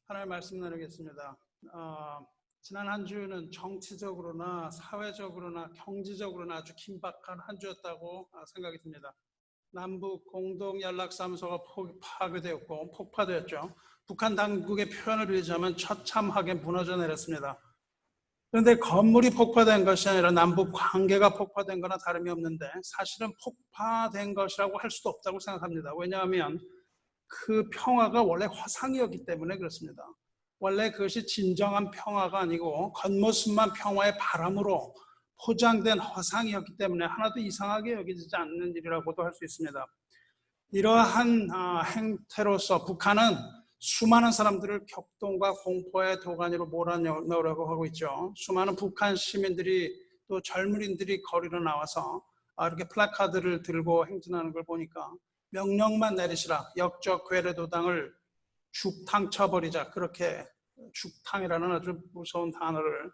하나님 말씀 나누겠습니다. 지난 한 주는 정치적으로나 사회적으로나 경제적으로나 아주 긴박한 한 주였다고 생각이 듭니다. 남북 공동 연락사무소가 파괴되었고 폭파되었죠. 북한 당국의 표현을 빌리자면 처참하게 무너져 내렸습니다. 그런데 건물이 폭파된 것이 아니라 남북 관계가 폭파된 거나 다름이 없는데 사실은 폭파된 것이라고 할 수도 없다고 생각합니다. 왜냐하면 그 평화가 원래 화상이었기 때문에 그렇습니다. 원래 그것이 진정한 평화가 아니고 겉모습만 평화의 바람으로 포장된 화상이었기 때문에 하나도 이상하게 여기지 않는 일이라고도 할 수 있습니다. 이러한 행태로서 북한은 수많은 사람들을 격동과 공포의 도가니로 몰아넣으려고 하고 있죠. 수많은 북한 시민들이 또 젊은이들이 거리로 나와서 이렇게 플래카드를 들고 행진하는 걸 보니까 명령만 내리시라, 역적 괴뢰도당을 죽탕 쳐버리자, 그렇게 죽탕이라는 아주 무서운 단어를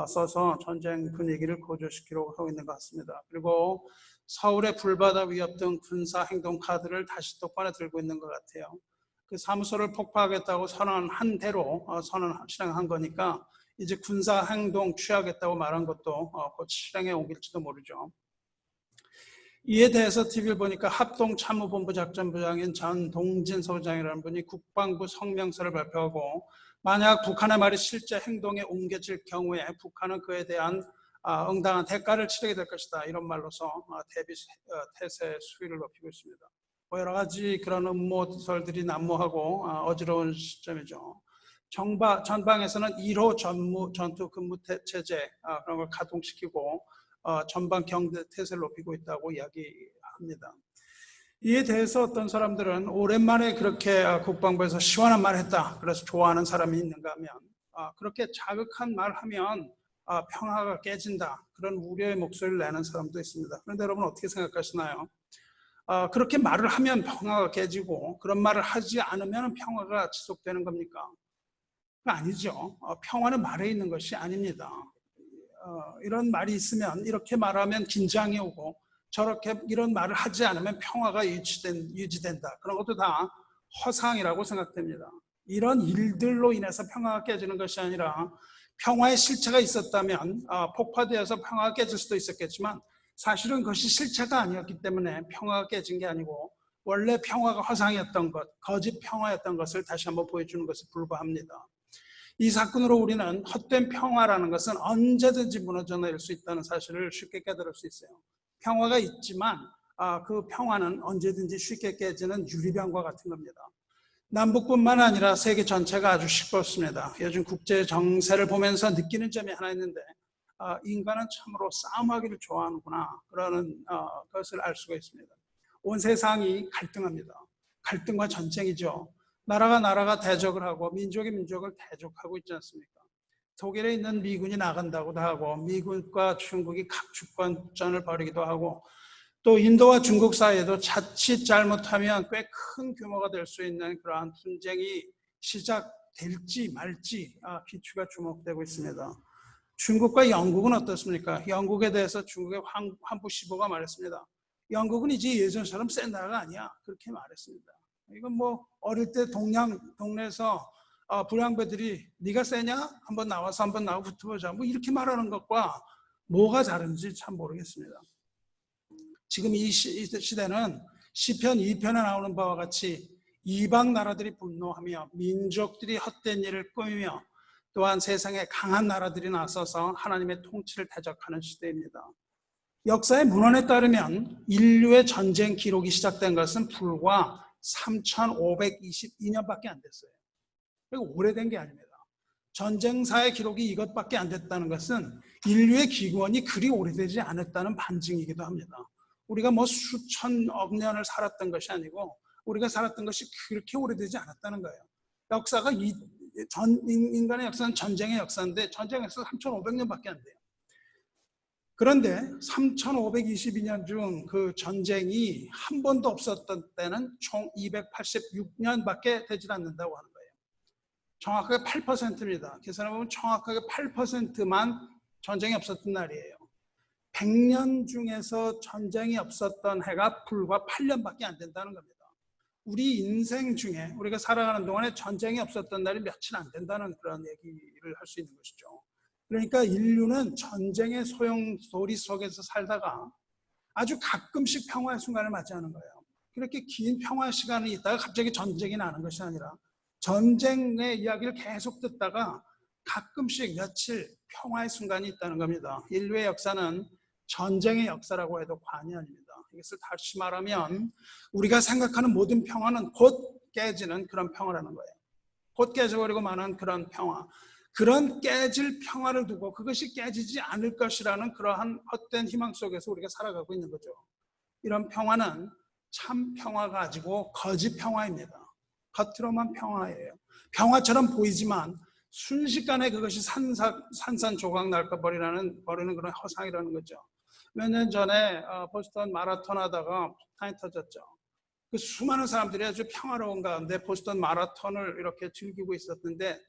써서 전쟁 분위기를 고조시키려고 하고 있는 것 같습니다. 그리고 서울의 불바다 위협 등 군사 행동 카드를 다시 또 꺼내 들고 있는 것 같아요. 그 사무소를 폭파하겠다고 선언한 대로 실행한 거니까 이제 군사 행동 취하겠다고 말한 것도 곧 실행에 옮길지도 모르죠. 이에 대해서 TV를 보니까 합동참모본부 작전부장인 전동진 소장이라는 분이 국방부 성명서를 발표하고 만약 북한의 말이 실제 행동에 옮겨질 경우에 북한은 그에 대한 응당한 대가를 치르게 될 것이다, 이런 말로서 태세 수위를 높이고 있습니다. 여러 가지 그런 음모설들이 난무하고 어지러운 시점이죠. 전방에서는 1호 전투 근무 체제 그런 걸 가동시키고 전방 경제 태세를 높이고 있다고 이야기합니다. 이에 대해서 어떤 사람들은 오랜만에 그렇게 국방부에서 시원한 말을 했다, 그래서 좋아하는 사람이 있는가 하면 그렇게 자극한 말을 하면 평화가 깨진다, 그런 우려의 목소리를 내는 사람도 있습니다. 그런데 여러분 어떻게 생각하시나요? 그렇게 말을 하면 평화가 깨지고 그런 말을 하지 않으면 평화가 지속되는 겁니까? 아니죠. 평화는 말에 있는 것이 아닙니다. 이런 말이 있으면 이렇게 말하면 긴장이 오고 저렇게 이런 말을 하지 않으면 평화가 유지된다. 그런 것도 다 허상이라고 생각됩니다. 이런 일들로 인해서 평화가 깨지는 것이 아니라 평화의 실체가 있었다면 폭파되어서 평화가 깨질 수도 있었겠지만 사실은 그것이 실체가 아니었기 때문에 평화가 깨진 게 아니고 원래 평화가 허상이었던 것, 거짓 평화였던 것을 다시 한번 보여주는 것에 불과합니다. 이 사건으로 우리는 헛된 평화라는 것은 언제든지 무너져 내릴 수 있다는 사실을 쉽게 깨달을 수 있어요. 평화가 있지만 그 평화는 언제든지 쉽게 깨지는 유리병과 같은 겁니다. 남북뿐만 아니라 세계 전체가 아주 시끄럽습니다. 요즘 국제 정세를 보면서 느끼는 점이 하나 있는데 인간은 참으로 싸움하기를 좋아하는구나, 그러는 것을 알 수가 있습니다. 온 세상이 갈등합니다. 갈등과 전쟁이죠. 나라가 대적을 하고 민족이 민족을 대적하고 있지 않습니까? 독일에 있는 미군이 나간다고도 하고 미국과 중국이 각 주권전을 벌이기도 하고 또 인도와 중국 사이에도 자칫 잘못하면 꽤 큰 규모가 될 수 있는 그러한 분쟁이 시작될지 말지 귀추가 주목되고 있습니다. 중국과 영국은 어떻습니까? 영국에 대해서 중국의 환부 15가 말했습니다. 영국은 이제 예전처럼 센 나라가 아니야, 그렇게 말했습니다. 이건 뭐 어릴 때 동네에서 불량배들이 네가 세냐? 한번 나와서 한번 나하고 붙어보자, 뭐 이렇게 말하는 것과 뭐가 다른지 참 모르겠습니다. 지금 이 시대는 시편 2편에 나오는 바와 같이 이방 나라들이 분노하며 민족들이 헛된 일을 꾸미며 또한 세상에 강한 나라들이 나서서 하나님의 통치를 대적하는 시대입니다. 역사의 문헌에 따르면 인류의 전쟁 기록이 시작된 것은 불과 3522년밖에 안 됐어요. 그리고 오래된 게 아닙니다. 전쟁사의 기록이 이것밖에 안 됐다는 것은 인류의 기원이 그리 오래되지 않았다는 반증이기도 합니다. 우리가 뭐 수천억 년을 살았던 것이 아니고 우리가 살았던 것이 그렇게 오래되지 않았다는 거예요. 역사가 인간의 역사는 전쟁의 역사인데 전쟁의 역사는 3500년밖에 안 돼요. 그런데 3522년 중 그 전쟁이 한 번도 없었던 때는 총 286년밖에 되질 않는다고 하는 거예요. 정확하게 8%입니다. 계산해보면 정확하게 8%만 전쟁이 없었던 날이에요. 100년 중에서 전쟁이 없었던 해가 불과 8년밖에 안 된다는 겁니다. 우리 인생 중에 우리가 살아가는 동안에 전쟁이 없었던 날이 며칠 안 된다는 그런 얘기를 할 수 있는 것이죠. 그러니까 인류는 전쟁의 소용돌이 속에서 살다가 아주 가끔씩 평화의 순간을 맞이하는 거예요. 그렇게 긴 평화의 시간이 있다가 갑자기 전쟁이 나는 것이 아니라 전쟁의 이야기를 계속 듣다가 가끔씩 며칠 평화의 순간이 있다는 겁니다. 인류의 역사는 전쟁의 역사라고 해도 과언이 아닙니다. 이것을 다시 말하면 우리가 생각하는 모든 평화는 곧 깨지는 그런 평화라는 거예요. 곧 깨져버리고 마는 그런 평화. 그런 깨질 평화를 두고 그것이 깨지지 않을 것이라는 그러한 헛된 희망 속에서 우리가 살아가고 있는 거죠. 이런 평화는 참 평화가 아니고 거짓 평화입니다. 겉으로만 평화예요. 평화처럼 보이지만 순식간에 그것이 산산조각 날까 버리는 그런 허상이라는 거죠. 몇 년 전에 보스턴 마라톤 하다가 폭탄이 터졌죠. 그 수많은 사람들이 아주 평화로운 가운데 보스턴 마라톤을 이렇게 즐기고 있었는데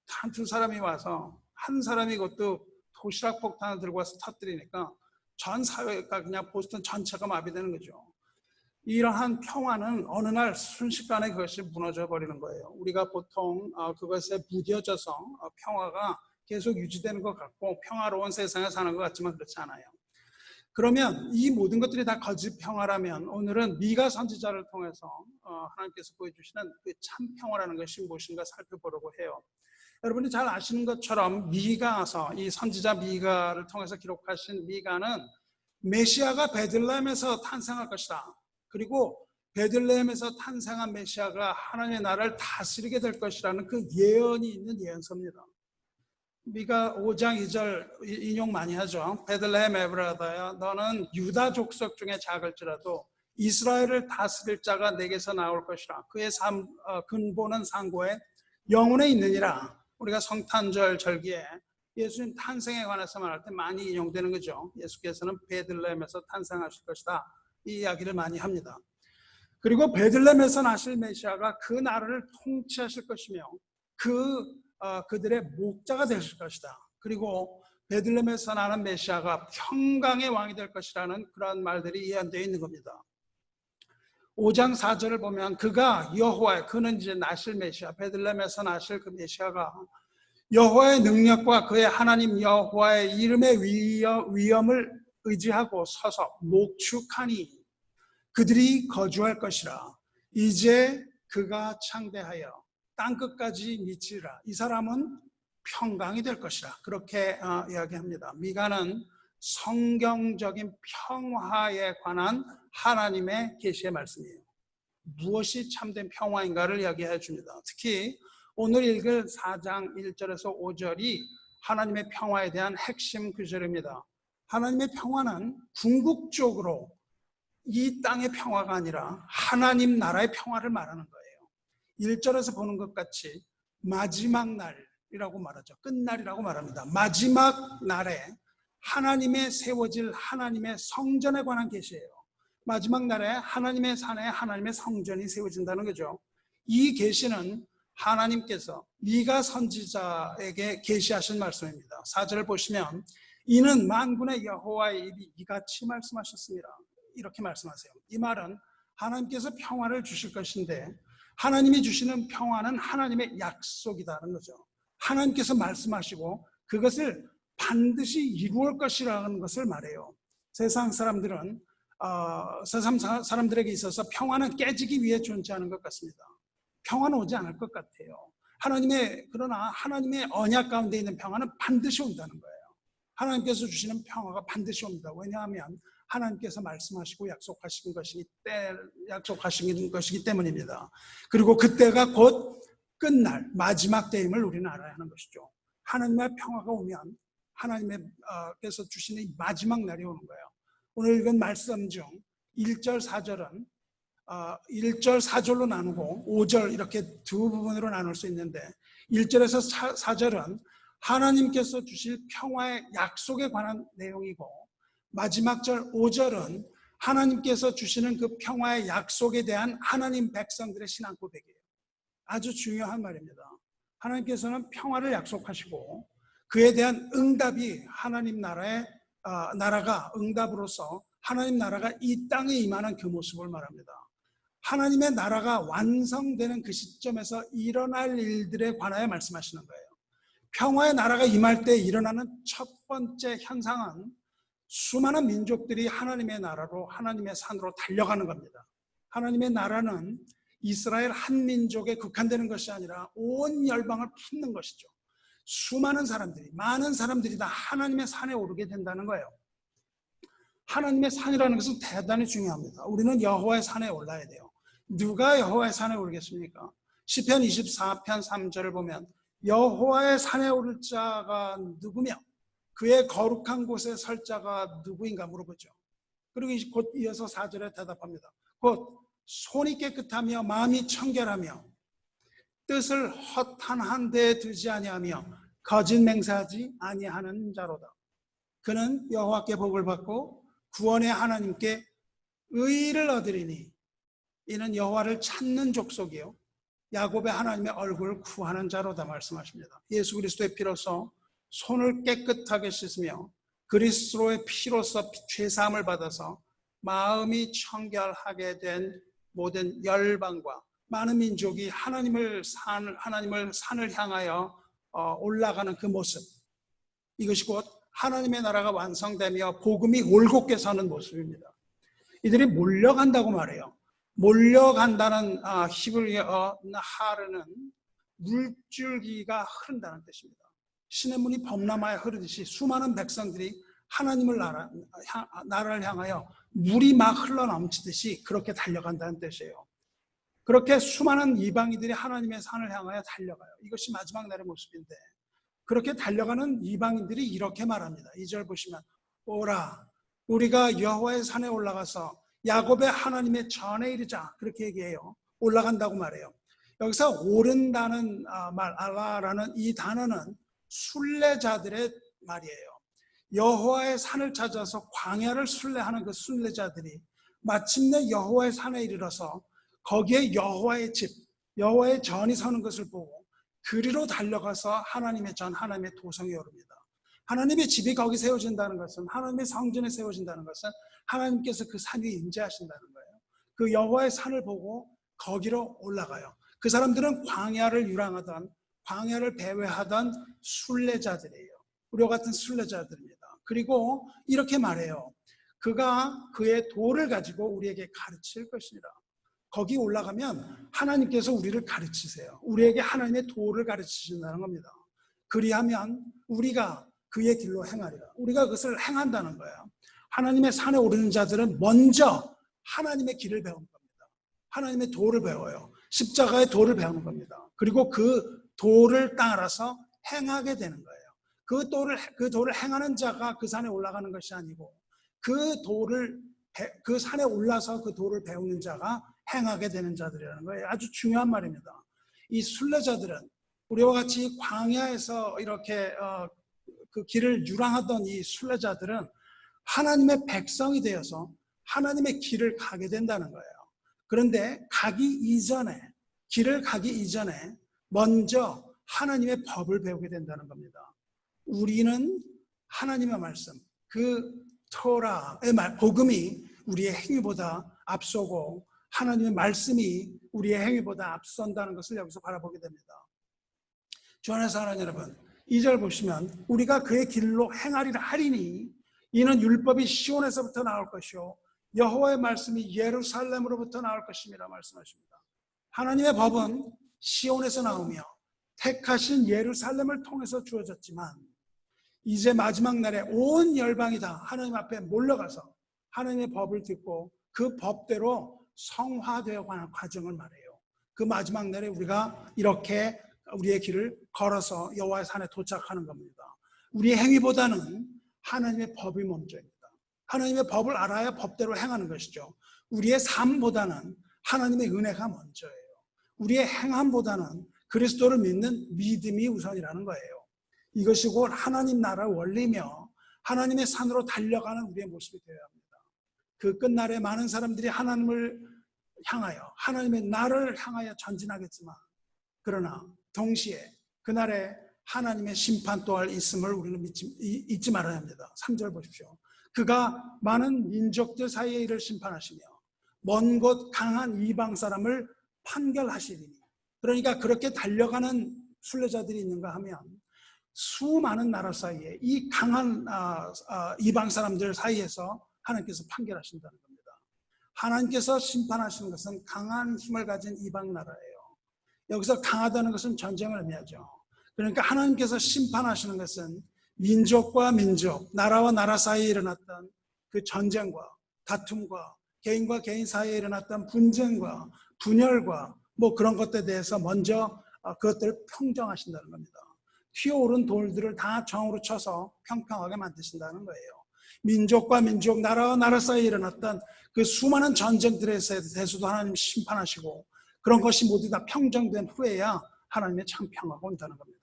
단 두 사람이 와서 한 사람이 그것도 도시락 폭탄을 들고 와서 터뜨리니까 전 사회가 그냥 보스턴 전체가 마비되는 거죠. 이러한 평화는 어느 날 순식간에 그것이 무너져 버리는 거예요. 우리가 보통 그것에 무뎌져서 평화가 계속 유지되는 것 같고 평화로운 세상에 사는 것 같지만 그렇지 않아요. 그러면 이 모든 것들이 다 거짓 평화라면 오늘은 미가 선지자를 통해서 하나님께서 보여주시는 그 참 평화라는 것이 무엇인가 살펴보려고 해요. 여러분이 잘 아시는 것처럼 미가서 이 선지자 미가를 통해서 기록하신 미가는 메시아가 베들레헴에서 탄생할 것이다. 그리고 베들레헴에서 탄생한 메시아가 하나님의 나라를 다스리게 될 것이라는 그 예언이 있는 예언서입니다. 미가 5장 2절 인용 많이 하죠. 베들레헴 에브라다야 너는 유다 족속 중에 작을지라도 이스라엘을 다스릴 자가 내게서 나올 것이라. 그의 근본은 상고에 영혼에 있느니라. 우리가 성탄절 절기에 예수님 탄생에 관해서 말할 때 많이 인용되는 거죠. 예수께서는 베들레헴에서 탄생하실 것이다. 이 이야기를 많이 합니다. 그리고 베들레헴에서 나실 메시아가 그 나라를 통치하실 것이며 그들의 목자가 되실 것이다. 그리고 베들레헴에서 나는 메시아가 평강의 왕이 될 것이라는 그런 말들이 예언되어 있는 겁니다. 5장 4절을 보면 그는 이제 나실 메시아, 베들레헴에서 나실 그 메시아가 여호와의 능력과 그의 하나님 여호와의 이름의 위엄을 의지하고 서서 목축하니 그들이 거주할 것이라. 이제 그가 창대하여 땅끝까지 미치리라. 이 사람은 평강이 될 것이라. 그렇게 이야기합니다. 미가는 성경적인 평화에 관한 하나님의 계시의 말씀이에요. 무엇이 참된 평화인가를 이야기해 줍니다. 특히 오늘 읽을 4장 1절에서 5절이 하나님의 평화에 대한 핵심 구절입니다. 하나님의 평화는 궁극적으로 이 땅의 평화가 아니라 하나님 나라의 평화를 말하는 거예요. 1절에서 보는 것 같이 마지막 날이라고 말하죠. 끝날이라고 말합니다. 마지막 날에 하나님의 세워질 하나님의 성전에 관한 계시예요. 마지막 날에 하나님의 산에 하나님의 성전이 세워진다는 거죠. 이 계시는 하나님께서 미가 선지자에게 계시하신 말씀입니다. 4절을 보시면 이는 만군의 여호와의 입이 이같이 말씀하셨습니다. 이렇게 말씀하세요. 이 말은 하나님께서 평화를 주실 것인데 하나님이 주시는 평화는 하나님의 약속이다는 거죠. 하나님께서 말씀하시고 그것을 반드시 이루을 것이라는 것을 말해요. 세상 사람들에게 있어서 평화는 깨지기 위해 존재하는 것 같습니다. 평화는 오지 않을 것 같아요. 그러나 하나님의 언약 가운데 있는 평화는 반드시 온다는 거예요. 하나님께서 주시는 평화가 반드시 옵니다. 왜냐하면 하나님께서 말씀하시고 약속하신 것이기 때문입니다. 그리고 그때가 곧 끝날 마지막 때임을 우리는 알아야 하는 것이죠. 하나님의 평화가 오면 하나님께서 주시는 이 마지막 날이 오는 거예요. 오늘 읽은 말씀 중 1절 4절은 1절 4절로 나누고 5절 이렇게 두 부분으로 나눌 수 있는데 1절에서 4절은 하나님께서 주실 평화의 약속에 관한 내용이고 마지막 절 5절은 하나님께서 주시는 그 평화의 약속에 대한 하나님 백성들의 신앙 고백이에요. 아주 중요한 말입니다. 하나님께서는 평화를 약속하시고 그에 대한 응답이 하나님 나라가 응답으로서 하나님 나라가 이 땅에 임하는 그 모습을 말합니다. 하나님의 나라가 완성되는 그 시점에서 일어날 일들에 관하여 말씀하시는 거예요. 평화의 나라가 임할 때 일어나는 첫 번째 현상은 수많은 민족들이 하나님의 나라로, 하나님의 산으로 달려가는 겁니다. 하나님의 나라는 이스라엘 한 민족에 국한되는 것이 아니라 온 열방을 품는 것이죠. 수많은 사람들이, 많은 사람들이 다 하나님의 산에 오르게 된다는 거예요. 하나님의 산이라는 것은 대단히 중요합니다. 우리는 여호와의 산에 올라야 돼요. 누가 여호와의 산에 오르겠습니까? 시편 24편 3절을 보면 여호와의 산에 오를 자가 누구며 그의 거룩한 곳에 설 자가 누구인가 물어보죠. 그리고 곧 이어서 4절에 대답합니다. 곧 손이 깨끗하며 마음이 청결하며 뜻을 허탄한 데에 두지 아니하며 거짓 맹세하지 아니하는 자로다. 그는 여호와께 복을 받고 구원의 하나님께 의를 얻으리니 이는 여호와를 찾는 족속이요 야곱의 하나님의 얼굴을 구하는 자로다 말씀하십니다. 예수 그리스도의 피로서 손을 깨끗하게 씻으며 그리스도의 피로서 죄사함을 받아서 마음이 청결하게 된 모든 열방과 많은 민족이 하나님을 산을 향하여 올라가는 그 모습, 이것이 곧 하나님의 나라가 완성되며 복음이 올곧게 서는 모습입니다. 이들이 몰려간다고 말해요. 몰려간다는 히브리어 하르는 물줄기가 흐른다는 뜻입니다. 시냇물이 범람하여 흐르듯이 수많은 백성들이 하나님을 나라를 향하여 물이 막 흘러넘치듯이 그렇게 달려간다는 뜻이에요. 그렇게 수많은 이방인들이 하나님의 산을 향하여 달려가요. 이것이 마지막 날의 모습인데 그렇게 달려가는 이방인들이 이렇게 말합니다. 2절 보시면 오라 우리가 여호와의 산에 올라가서 야곱의 하나님의 전에 이르자 그렇게 얘기해요. 올라간다고 말해요. 여기서 오른다는 말 알라라는 이 단어는 순례자들의 말이에요. 여호와의 산을 찾아서 광야를 순례하는 그 순례자들이 마침내 여호와의 산에 이르러서 거기에 여호와의 집, 여호와의 전이 서는 것을 보고 그리로 달려가서 하나님의 전, 하나님의 도성에 오릅니다. 하나님의 집이 거기 세워진다는 것은, 하나님의 성전에 세워진다는 것은 하나님께서 그 산 위에 임재하신다는 거예요. 그 여호와의 산을 보고 거기로 올라가요. 그 사람들은 광야를 유랑하던, 광야를 배회하던 순례자들이에요. 우리와 같은 순례자들입니다. 그리고 이렇게 말해요. 그가 그의 도를 가지고 우리에게 가르칠 것이니라. 거기 올라가면 하나님께서 우리를 가르치세요. 우리에게 하나님의 도를 가르치신다는 겁니다. 그리하면 우리가 그의 길로 행하리라. 우리가 그것을 행한다는 거예요. 하나님의 산에 오르는 자들은 먼저 하나님의 길을 배우는 겁니다. 하나님의 도를 배워요. 십자가의 도를 배우는 겁니다. 그리고 그 도를 따라서 행하게 되는 거예요. 그 도를 행하는 자가 그 산에 올라가는 것이 아니고 그 산에 올라서 그 도를 배우는 자가 행하게 되는 자들이라는 거예요. 아주 중요한 말입니다. 이 순례자들은 우리와 같이 광야에서 이렇게 그 길을 유랑하던 이 순례자들은 하나님의 백성이 되어서 하나님의 길을 가게 된다는 거예요. 그런데 길을 가기 이전에 먼저 하나님의 법을 배우게 된다는 겁니다. 우리는 하나님의 말씀, 그 토라의 복음이 우리의 행위보다 앞서고 하나님의 말씀이 우리의 행위보다 앞선다는 것을 여기서 바라보게 됩니다. 주 안에 사랑하는 여러분, 2절 보시면 우리가 그의 길로 행하리라 하리니 이는 율법이 시온에서부터 나올 것이요 여호와의 말씀이 예루살렘으로부터 나올 것임이라 말씀하십니다. 하나님의 법은 시온에서 나오며 택하신 예루살렘을 통해서 주어졌지만 이제 마지막 날에 온 열방이 다 하나님 앞에 몰려가서 하나님의 법을 듣고 그 법대로 성화되어 가는 과정을 말해요. 그 마지막 날에 우리가 이렇게 우리의 길을 걸어서 여호와의 산에 도착하는 겁니다. 우리의 행위보다는 하나님의 법이 먼저입니다. 하나님의 법을 알아야 법대로 행하는 것이죠. 우리의 삶보다는 하나님의 은혜가 먼저예요. 우리의 행함보다는 그리스도를 믿는 믿음이 우선이라는 거예요. 이것이 곧 하나님 나라 원리며 하나님의 산으로 달려가는 우리의 모습이 되어야 합니다. 그 끝날에 많은 사람들이 하나님을 향하여 하나님의 나라를 향하여 전진하겠지만 그러나 동시에 그날에 하나님의 심판 또한 있음을 우리는 잊지 말아야 합니다. 3절 보십시오. 그가 많은 민족들 사이에 이를 심판하시며 먼 곳 강한 이방 사람을 판결하시리니. 그러니까 그렇게 달려가는 순례자들이 있는가 하면 수많은 나라 사이에 이 강한 이방 사람들 사이에서 하나님께서 판결하신다는 겁니다. 하나님께서 심판하시는 것은 강한 힘을 가진 이방 나라예요. 여기서 강하다는 것은 전쟁을 의미하죠. 그러니까 하나님께서 심판하시는 것은 민족과 민족, 나라와 나라 사이에 일어났던 그 전쟁과 다툼과 개인과 개인 사이에 일어났던 분쟁과 분열과 뭐 그런 것들에 대해서 먼저 그것들을 평정하신다는 겁니다. 튀어오른 돌들을 다 정으로 쳐서 평평하게 만드신다는 거예요. 민족과 민족, 나라와 나라 사이에 일어났던 그 수많은 전쟁들에 대해서도 하나님 심판하시고 그런 것이 모두 다 평정된 후에야 하나님의 참 평화가 온다는 겁니다.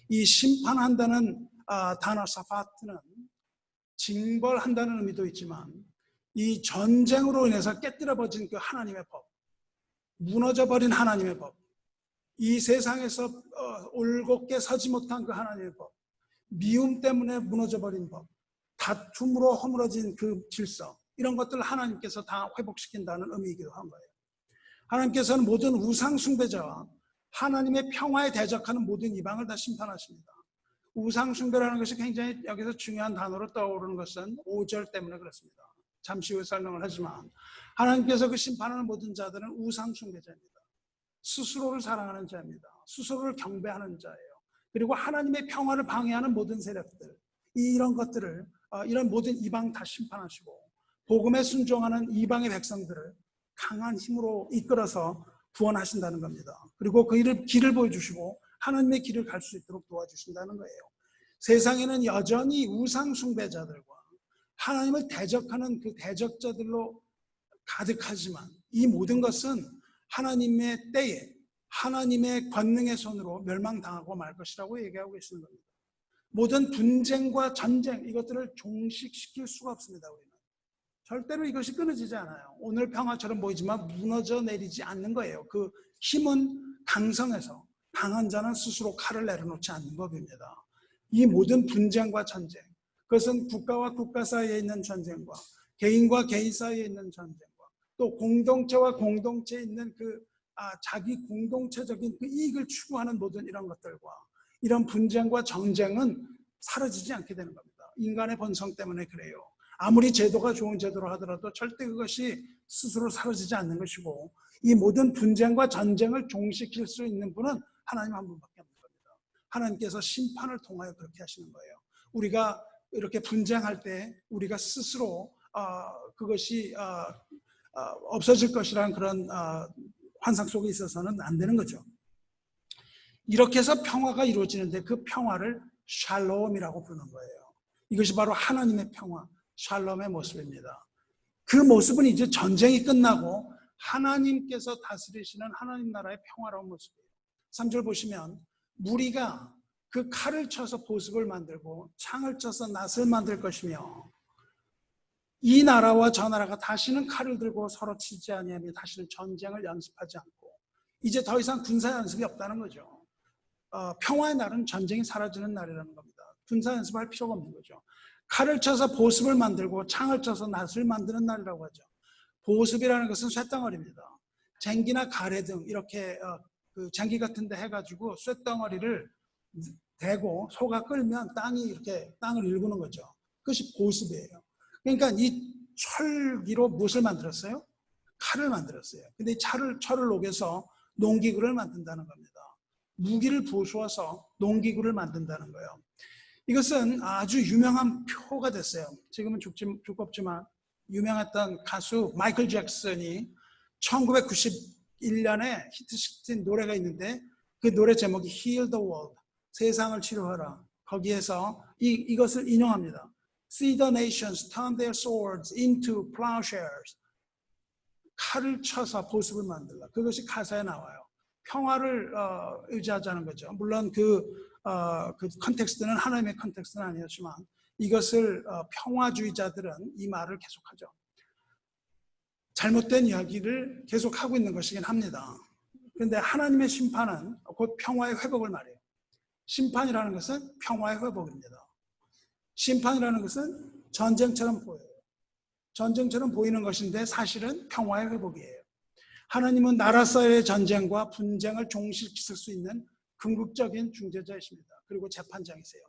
이 심판한다는 단어 사파트는 징벌한다는 의미도 있지만 이 전쟁으로 인해서 깨뜨려버린 그 하나님의 법, 무너져버린 하나님의 법, 이 세상에서 올곧게 서지 못한 그 하나님의 법, 미움 때문에 무너져버린 법, 다툼으로 허물어진 그 질서, 이런 것들을 하나님께서 다 회복시킨다는 의미이기도 한 거예요. 하나님께서는 모든 우상 숭배자와 하나님의 평화에 대적하는 모든 이방을 다 심판하십니다. 우상 숭배라는 것이 굉장히 여기서 중요한 단어로 떠오르는 것은 5절 때문에 그렇습니다. 잠시 후에 설명을 하지만 하나님께서 그 심판하는 모든 자들은 우상 숭배자입니다. 스스로를 사랑하는 자입니다. 스스로를 경배하는 자예요. 그리고 하나님의 평화를 방해하는 모든 세력들, 이런 것들을 이런 모든 이방 다 심판하시고 복음에 순종하는 이방의 백성들을 강한 힘으로 이끌어서 구원하신다는 겁니다. 그리고 그 길을 보여주시고 하나님의 길을 갈 수 있도록 도와주신다는 거예요. 세상에는 여전히 우상 숭배자들과 하나님을 대적하는 그 대적자들로 가득하지만 이 모든 것은 하나님의 때에 하나님의 권능의 손으로 멸망당하고 말 것이라고 얘기하고 계시는 겁니다. 모든 분쟁과 전쟁, 이것들을 종식시킬 수가 없습니다. 우리는 절대로 이것이 끊어지지 않아요. 오늘 평화처럼 보이지만 무너져 내리지 않는 거예요. 그 힘은 강성해서 강한 자는 스스로 칼을 내려놓지 않는 법입니다. 이 모든 분쟁과 전쟁, 그것은 국가와 국가 사이에 있는 전쟁과 개인과 개인 사이에 있는 전쟁과 또 공동체와 공동체에 있는 자기 공동체적인 그 이익을 추구하는 모든 이런 것들과 이런 분쟁과 전쟁은 사라지지 않게 되는 겁니다. 인간의 본성 때문에 그래요. 아무리 제도가 좋은 제도로 하더라도 절대 그것이 스스로 사라지지 않는 것이고 이 모든 분쟁과 전쟁을 종식시킬 수 있는 분은 하나님 한 분밖에 없는 겁니다. 하나님께서 심판을 통하여 그렇게 하시는 거예요. 우리가 이렇게 분쟁할 때 우리가 스스로 그것이 없어질 것이라는 그런 환상 속에 있어서는 안 되는 거죠. 이렇게 해서 평화가 이루어지는데 그 평화를 샬롬이라고 부르는 거예요. 이것이 바로 하나님의 평화, 샬롬의 모습입니다. 그 모습은 이제 전쟁이 끝나고 하나님께서 다스리시는 하나님 나라의 평화로운 모습이에요. 3절 보시면 무리가 그 칼을 쳐서 보습을 만들고 창을 쳐서 낫을 만들 것이며 이 나라와 저 나라가 다시는 칼을 들고 서로 치지 아니하며 다시는 전쟁을 연습하지 않고 이제 더 이상 군사 연습이 없다는 거죠. 평화의 날은 전쟁이 사라지는 날이라는 겁니다. 군사 연습할 필요가 없는 거죠. 칼을 쳐서 보습을 만들고 창을 쳐서 낫을 만드는 날이라고 하죠. 보습이라는 것은 쇳덩어리입니다. 쟁기나 가래 등 이렇게 그 쟁기 같은 데 해가지고 쇳덩어리를 대고 소가 끌면 땅이 이렇게 땅을 일구는 거죠. 그것이 보습이에요. 그러니까 이 철기로 무엇을 만들었어요? 칼을 만들었어요. 근데 이 철을 녹여서 농기구를 만든다는 겁니다. 무기를 부수어서 농기구를 만든다는 거예요. 이것은 아주 유명한 표가 됐어요. 지금은 죽고 없지만 유명했던 가수 마이클 잭슨이 1991년에 히트시킨 노래가 있는데 그 노래 제목이 Heal the World, 세상을 치료하라. 거기에서 이것을 인용합니다. See the nations turn their swords into plowshares. 칼을 쳐서 보습을 만들라. 그것이 가사에 나와요. 평화를 의지하자는 거죠. 물론 그 컨텍스트는 하나님의 컨텍스트는 아니었지만 이것을 평화주의자들은 이 말을 계속하죠. 잘못된 이야기를 계속하고 있는 것이긴 합니다. 그런데 하나님의 심판은 곧 평화의 회복을 말해요. 심판이라는 것은 평화의 회복입니다. 심판이라는 것은 전쟁처럼 보여요. 전쟁처럼 보이는 것인데 사실은 평화의 회복이에요. 하나님은 나라사이의 전쟁과 분쟁을 종식시킬 수 있는 궁극적인 중재자이십니다. 그리고 재판장이세요.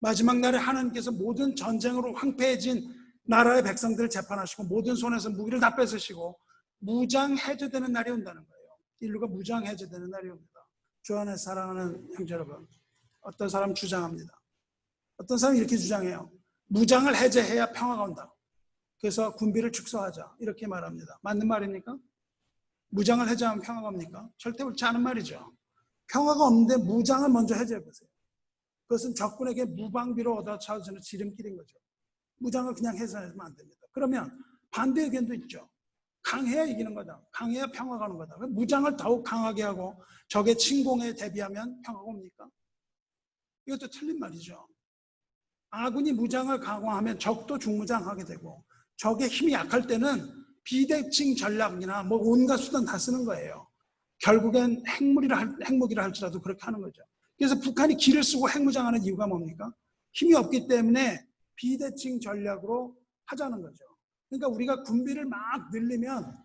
마지막 날에 하나님께서 모든 전쟁으로 황폐해진 나라의 백성들을 재판하시고 모든 손에서 무기를 다 뺏으시고 무장 해제되는 날이 온다는 거예요. 인류가 무장 해제되는 날이 옵니다. 주 안에 사랑하는 형제 여러분, 어떤 사람 주장합니다. 어떤 사람이 이렇게 주장해요. 무장을 해제해야 평화가 온다. 그래서 군비를 축소하자 이렇게 말합니다. 맞는 말입니까? 무장을 해제하면 평화가 옵니까? 절대 옳지 않은 말이죠. 평화가 없는데 무장을 먼저 해제해보세요. 그것은 적군에게 무방비로 얻어차오는 지름길인 거죠. 무장을 그냥 해제하면 안 됩니다. 그러면 반대 의견도 있죠. 강해야 이기는 거다. 강해야 평화가 오는 거다. 무장을 더욱 강하게 하고 적의 침공에 대비하면 평화가 옵니까? 이것도 틀린 말이죠. 아군이 무장을 강화하면 적도 중무장하게 되고 적의 힘이 약할 때는 비대칭 전략이나 뭐 온갖 수단 다 쓰는 거예요. 결국엔 핵무기를 할지라도 그렇게 하는 거죠. 그래서 북한이 기를 쓰고 핵무장하는 이유가 뭡니까? 힘이 없기 때문에 비대칭 전략으로 하자는 거죠. 그러니까 우리가 군비를 막 늘리면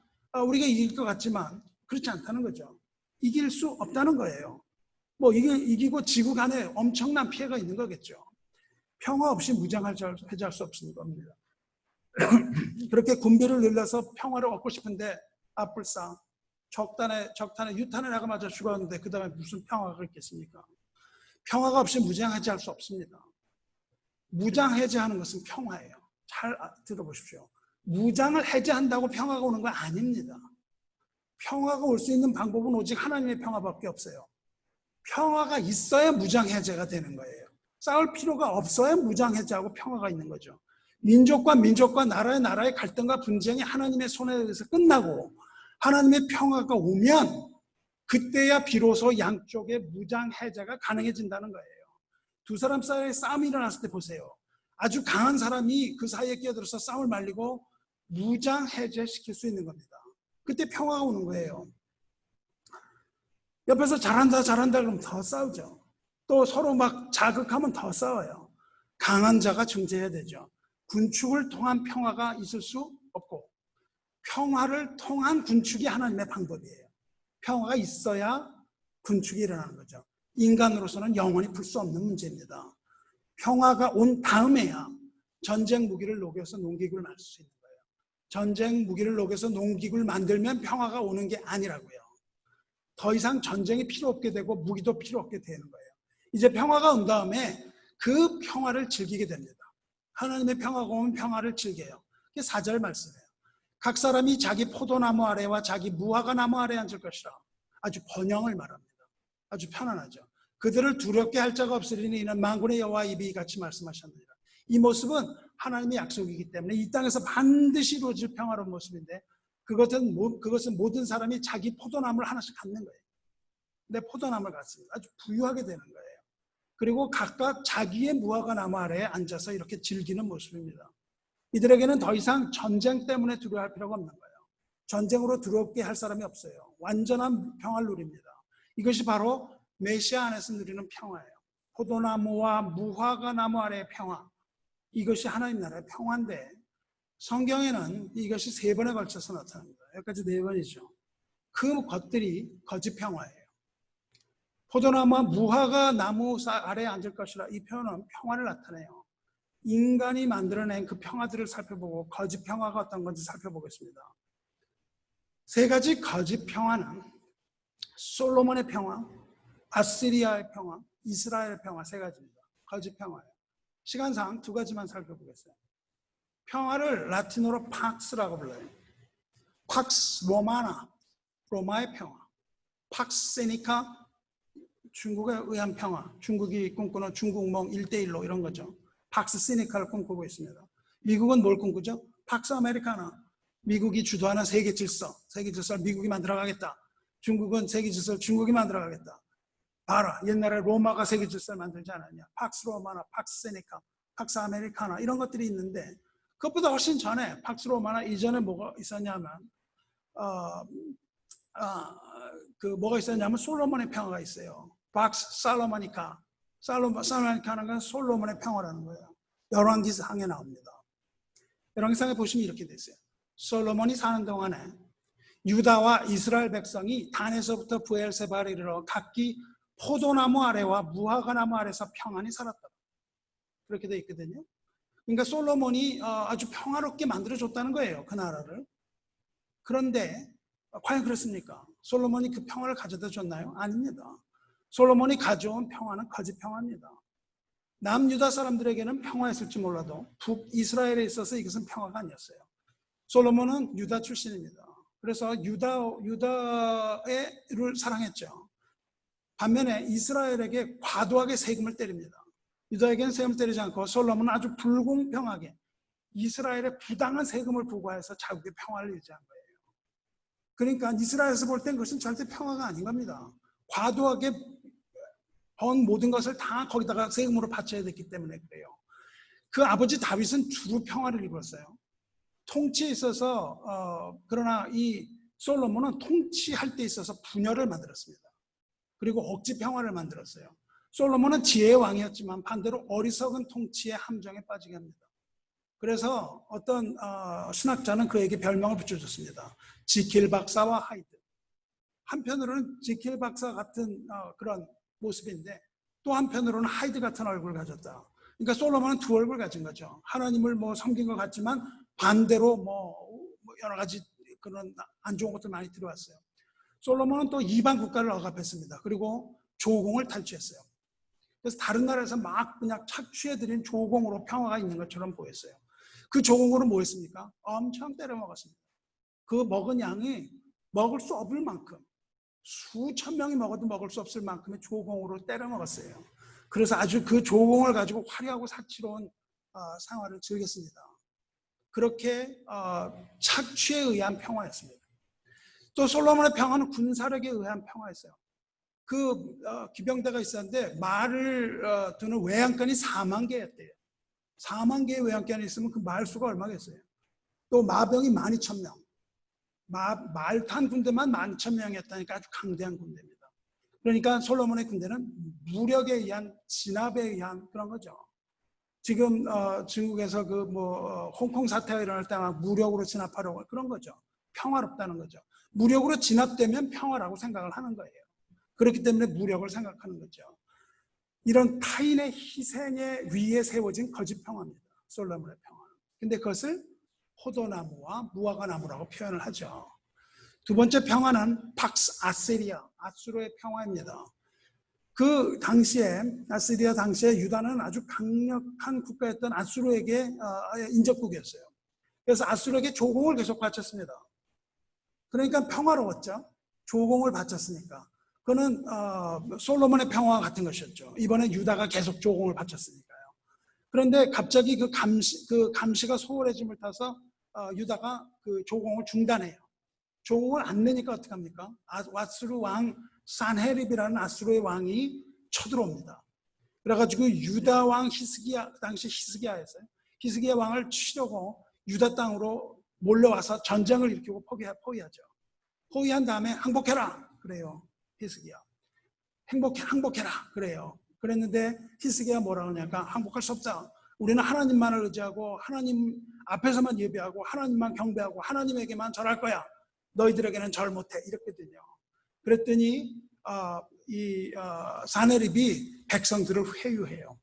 우리가 이길 것 같지만 그렇지 않다는 거죠. 이길 수 없다는 거예요. 뭐 이기고 지구 간에 엄청난 피해가 있는 거겠죠. 평화 없이 무장 해제할 수 없는 겁니다. 그렇게 군비를 늘려서 평화를 얻고 싶은데 앞불상 적탄에 유탄에 내가 맞아 죽었는데 그 다음에 무슨 평화가 있겠습니까? 평화가 없이 무장 해제할 수 없습니다. 무장 해제하는 것은 평화예요. 잘 들어보십시오. 무장을 해제한다고 평화가 오는 거 아닙니다. 평화가 올 수 있는 방법은 오직 하나님의 평화밖에 없어요. 평화가 있어야 무장 해제가 되는 거예요. 싸울 필요가 없어야 무장 해제하고 평화가 있는 거죠. 민족과 나라의 갈등과 분쟁이 하나님의 손에 의해서 끝나고 하나님의 평화가 오면 그때야 비로소 양쪽의 무장 해제가 가능해진다는 거예요. 두 사람 사이에 싸움이 일어났을 때 보세요. 아주 강한 사람이 그 사이에 끼어들어서 싸움을 말리고 무장 해제시킬 수 있는 겁니다. 그때 평화가 오는 거예요. 옆에서 잘한다 그러면 더 싸우죠. 또 서로 막 자극하면 더 싸워요. 강한 자가 중재해야 되죠. 군축을 통한 평화가 있을 수 없고 평화를 통한 군축이 하나님의 방법이에요. 평화가 있어야 군축이 일어나는 거죠. 인간으로서는 영원히 풀 수 없는 문제입니다. 평화가 온 다음에야 전쟁 무기를 녹여서 농기구를 만들 수 있는 거예요. 전쟁 무기를 녹여서 농기구를 만들면 평화가 오는 게 아니라고요. 더 이상 전쟁이 필요 없게 되고 무기도 필요 없게 되는 거예요. 이제 평화가 온 다음에 그 평화를 즐기게 됩니다. 하나님의 평화가 오면 평화를 즐겨요. 그게 4절 말씀이에요. 각 사람이 자기 포도나무 아래와 자기 무화과 나무 아래에 앉을 것이라. 아주 번영을 말합니다. 아주 편안하죠. 그들을 두렵게 할 자가 없으리니 이는 만군의 여호와 입이 같이 말씀하셨느니라. 이 모습은 하나님의 약속이기 때문에 이 땅에서 반드시 이루어질 평화로운 모습인데 그것은 모든 사람이 자기 포도나무를 하나씩 갖는 거예요. 내 포도나무를 갖습니다. 아주 부유하게 되는 거예요. 그리고 각각 자기의 무화과 나무 아래에 앉아서 이렇게 즐기는 모습입니다. 이들에게는 더 이상 전쟁 때문에 두려워할 필요가 없는 거예요. 전쟁으로 두렵게 할 사람이 없어요. 완전한 평화를 누립니다. 이것이 바로 메시아 안에서 누리는 평화예요. 포도나무와 무화과 나무 아래의 평화. 이것이 하나님 나라의 평화인데 성경에는 이것이 3번에 걸쳐서 나타납니다. 여기까지 4번이죠. 그 것들이 거짓 평화예요. 포도나무와 무화과 나무 아래에 앉을 것이라 이 표현은 평화를 나타내요. 인간이 만들어낸 그 평화들을 살펴보고 거짓 평화가 어떤 건지 살펴보겠습니다. 3가지 거짓 평화는 솔로몬의 평화, 아시리아의 평화, 이스라엘의 평화 3가지입니다. 거짓 평화예요. 시간상 2가지만 살펴보겠어요. 평화를 라틴어로 팍스라고 불러요. 팍스 로마나, 로마의 평화. 팍스 세니카, 중국에 의한 평화. 중국이 꿈꾸는 중국몽 1대1로 이런 거죠. 팍스 세니카를 꿈꾸고 있습니다. 미국은 뭘 꿈꾸죠? 팍스 아메리카나. 미국이 주도하는 세계 질서를 미국이 만들어가겠다. 중국은 세계 질서를 중국이 만들어가겠다. 봐라, 옛날에 로마가 세계 질서를 만들지 않았냐. 팍스 로마나, 팍스 세니카, 팍스 아메리카나 이런 것들이 있는데 그것보다 훨씬 전에 팍스 로마나 이전에 뭐가 있었냐면 뭐가 있었냐면 솔로몬의 평화가 있어요. 팍스 살로모니카. 살로모니카는 건 솔로몬의 평화라는 거예요. 열왕기상에 나옵니다. 열왕기상에 보시면 이렇게 돼 있어요. 솔로몬이 사는 동안에 유다와 이스라엘 백성이 단에서부터 브엘세바를 이르러 각기 포도나무 아래와 무화과나무 아래서 평안히 살았다. 그렇게 돼 있거든요. 그러니까 솔로몬이 아주 평화롭게 만들어줬다는 거예요. 그 나라를. 그런데 과연 그렇습니까? 솔로몬이 그 평화를 가져다 줬나요? 아닙니다. 솔로몬이 가져온 평화는 거짓 평화입니다. 남유다 사람들에게는 평화였을지 몰라도 북이스라엘에 있어서 이것은 평화가 아니었어요. 솔로몬은 유다 출신입니다. 그래서 유다를 사랑했죠. 반면에 이스라엘에게 과도하게 세금을 때립니다. 유다에게는 세금을 때리지 않고 솔로몬은 아주 불공평하게 이스라엘에 부당한 세금을 부과해서 자국의 평화를 유지한 거예요. 그러니까 이스라엘에서 볼 땐 그것은 절대 평화가 아닌 겁니다. 과도하게 번 모든 것을 다 거기다가 세금으로 바쳐야 됐기 때문에 그래요. 그 아버지 다윗은 주로 평화를 이루었어요. 통치에 있어서 그러나 이 솔로몬은 통치할 때 있어서 분열을 만들었습니다. 그리고 억지 평화를 만들었어요. 솔로몬은 지혜의 왕이었지만 반대로 어리석은 통치의 함정에 빠지게 합니다. 그래서 어떤 신학자는 그에게 별명을 붙여줬습니다. 지킬 박사와 하이드. 한편으로는 지킬 박사 같은 그런 모습인데 또 한편으로는 하이드 같은 얼굴을 가졌다. 그러니까 솔로몬은 두 얼굴 가진 거죠. 하나님을 섬긴 것 같지만 반대로 여러 가지 그런 안 좋은 것들 많이 들어왔어요. 솔로몬은 또 이방 국가를 억압했습니다. 그리고 조공을 탈취했어요. 그래서 다른 나라에서 막 그냥 착취해드린 조공으로 평화가 있는 것처럼 보였어요. 그 조공으로 뭐 했습니까? 엄청 때려먹었습니다. 그 먹은 양이 먹을 수 없을 만큼 수천 명이 먹어도 먹을 수 없을 만큼의 조공으로 때려먹었어요. 그래서 아주 그 조공을 가지고 화려하고 사치로운 생활을 즐겼습니다. 그렇게 착취에 의한 평화였습니다. 또 솔로몬의 평화는 군사력에 의한 평화였어요. 그 기병대가 있었는데 말을 드는 외양간이 4만 개였대요. 4만 개의 외양간이 있으면 그 말수가 얼마겠어요? 또 마병이 12,000명. 말 탄 군대만 12,000명이었다니까 아주 강대한 군대입니다. 그러니까 솔로몬의 군대는 무력에 의한 진압에 의한 그런 거죠. 지금 중국에서 홍콩 사태가 일어날 때 막 무력으로 진압하려고 그런 거죠. 평화롭다는 거죠. 무력으로 진압되면 평화라고 생각을 하는 거예요. 그렇기 때문에 무력을 생각하는 거죠. 이런 타인의 희생에 위에 세워진 거짓 평화입니다. 솔로몬의 평화. 근데 그것을 포도나무와 무화과나무라고 표현을 하죠. 두 번째 평화는 팍스 아시리아, 아수르의 평화입니다. 그 당시에 아시리아 당시에 유다는 아주 강력한 국가였던 아수르에게 인접국이었어요. 그래서 아수르에게 조공을 계속 바쳤습니다. 그러니까 평화로웠죠. 조공을 바쳤으니까. 그거는 솔로몬의 평화와 같은 것이었죠. 이번에 유다가 계속 조공을 바쳤으니까요. 그런데 갑자기 그 감시가 소홀해짐을 타서 유다가 그 조공을 중단해요. 조공을 안 내니까 어떡합니까? 아수르 왕 산헤립이라는 아수르의 왕이 쳐들어옵니다. 그래가지고 유다 왕 히스기야, 그 당시 히스기야였어요. 히스기야 왕을 치려고 유다 땅으로 몰려와서 전쟁을 일으키고 포위하죠. 포위한 다음에 항복해라 그래요. 히스기야. 항복해라 그래요. 그랬는데 히스기야 뭐라고 하냐니까 항복할 수 없다. 우리는 하나님만을 의지하고 하나님 앞에서만 예배하고 하나님만 경배하고 하나님에게만 절할 거야. 너희들에게는 절 못해. 이랬거든요. 그랬더니 사네립이 백성들을 회유해요.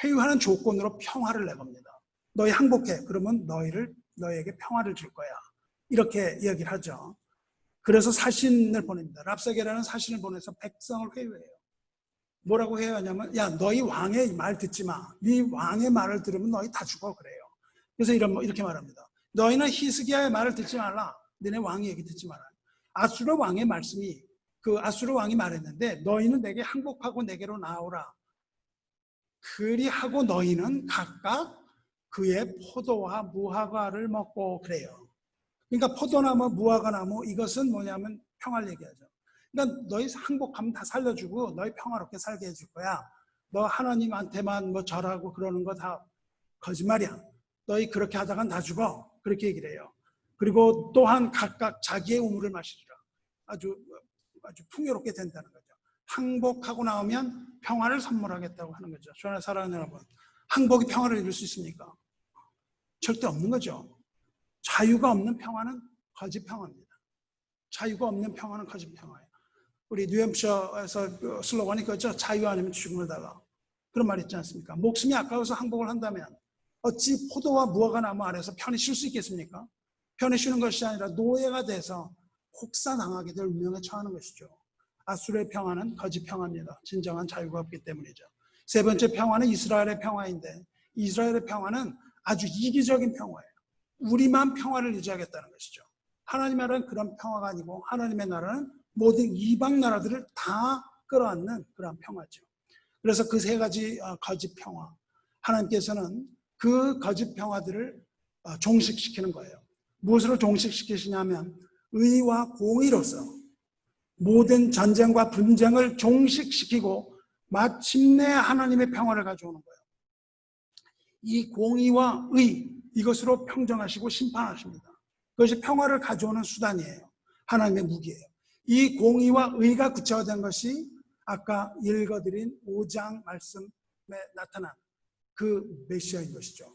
회유하는 조건으로 평화를 내봅니다. 너희 항복해. 그러면 너희에게 평화를 줄 거야. 이렇게 이야기를 하죠. 그래서 사신을 보냅니다. 랍사게라는 사신을 보내서 백성을 회유해요. 뭐라고 회유하냐면 야 너희 왕의 말 듣지 마. 네 왕의 말을 들으면 너희 다 죽어 그래요. 그래서 이렇게 말합니다. 너희는 히스기야의 말을 듣지 말라. 너네 왕의 얘기 듣지 마라. 아수르 왕의 말씀이 그 아수르 왕이 말했는데 너희는 내게 항복하고 내게로 나오라. 그리하고 너희는 각각 그의 포도와 무화과를 먹고 그래요. 그러니까 포도나무, 무화과나무 이것은 뭐냐면 평화를 얘기하죠. 그러니까 너희 항복하면 다 살려주고 너희 평화롭게 살게 해줄 거야. 너 하나님한테만 절하고 그러는 거 다 거짓말이야. 너희 그렇게 하다간 다 죽어. 그렇게 얘기를 해요. 그리고 또한 각각 자기의 우물을 마시리라. 아주 풍요롭게 된다는 거죠. 항복하고 나오면 평화를 선물하겠다고 하는 거죠. 저는 사랑하는 여러분, 항복이 평화를 이룰 수 있습니까? 절대 없는 거죠. 자유가 없는 평화는 거짓 평화입니다. 자유가 없는 평화는 거짓 평화예요. 우리 뉴햄셔에서 그 슬로건이 그거죠. 자유 아니면 죽음을 달라. 그런 말 있지 않습니까? 목숨이 아까워서 항복을 한다면 어찌 포도와 무화과 나무 아래서 편히 쉴 수 있겠습니까? 편히 쉬는 것이 아니라 노예가 돼서 혹사당하게 될 운명에 처하는 것이죠. 아수르의 평화는 거짓 평화입니다. 진정한 자유가 없기 때문이죠. 세 번째 평화는 이스라엘의 평화인데 이스라엘의 평화는 아주 이기적인 평화예요. 우리만 평화를 유지하겠다는 것이죠. 하나님의 나라는 그런 평화가 아니고 하나님의 나라는 모든 이방 나라들을 다 끌어안는 그런 평화죠. 그래서 그 세 가지 거짓 평화, 하나님께서는 그 거짓 평화들을 종식시키는 거예요. 무엇으로 종식시키시냐면 의와 공의로서 모든 전쟁과 분쟁을 종식시키고 마침내 하나님의 평화를 가져오는 거예요. 이 공의와 의, 이것으로 평정하시고 심판하십니다. 그것이 평화를 가져오는 수단이에요. 하나님의 무기예요. 이 공의와 의가 구체화된 것이 아까 읽어드린 5장 말씀에 나타난 그 메시아인 것이죠.